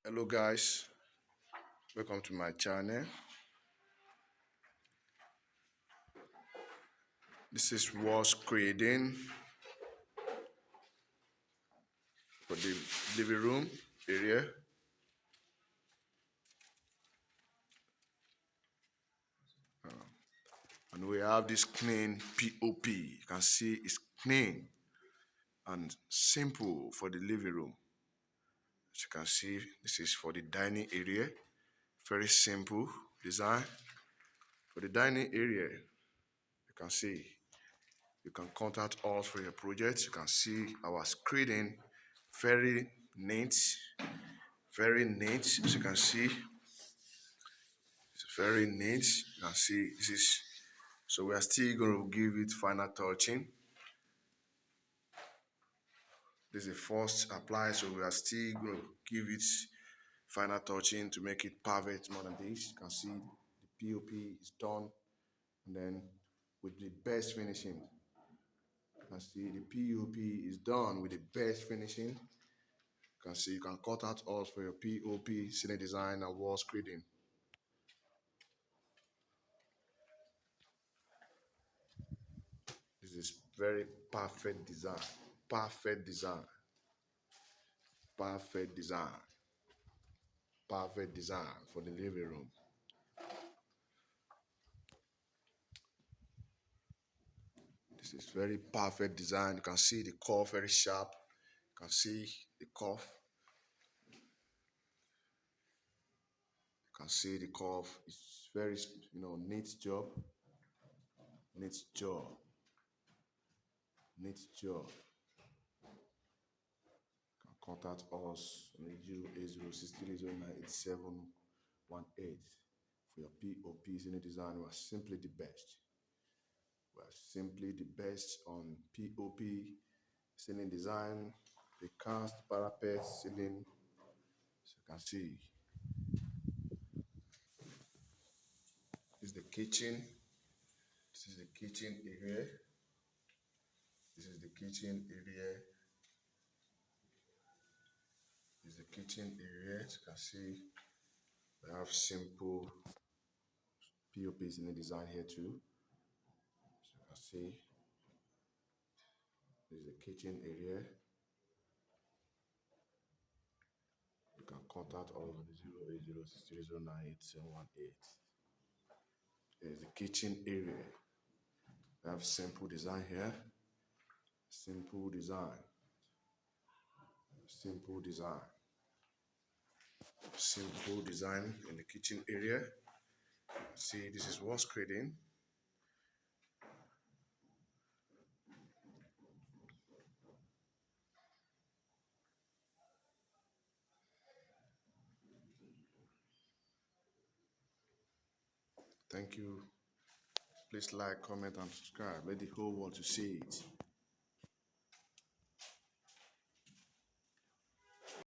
Hello guys, welcome to my channel. This is wall screeding for the living room area. And we have this clean P.O.P. You can see it's clean and simple for the living room. As you can see, this is for the dining area. Very simple design. For the dining area, you can see you can contact us for your projects. You can see our screening, very neat, very neat. As you can see, it's very neat. You can see this is, so we are still going to give it final touching. This is the first apply, so we are still going to give it final touching to make it perfect more than this. You can see the P.O.P is done, and then with the best finishing. You can see the P.O.P is done with the best finishing. You can see you can contact us for your P.O.P, ceiling design, and wall screeding. This is very perfect design. Perfect design. Perfect design. Perfect design for the living room. This is very perfect design. You can see the curve very sharp. You can see the curve. You can see the curve. It's very, neat job. Neat job. Neat job. You can contact us on 08063098718 for your P.O.P ceiling design. We are simply the best. We are simply the best on P.O.P ceiling design, the cast parapet ceiling. As you can see, this is the kitchen. This is the kitchen area. This is the kitchen area. This is the kitchen area. As you can see, we have simple P.O.Ps in the design here too. As you can see, this is the kitchen area. You can contact us on 08063098718. There is the kitchen area. We have simple design here. Simple design. Simple design. Simple design in the kitchen area. See, this is wall screeding. Thank you. Please like, comment, and subscribe. Let the whole world to see it.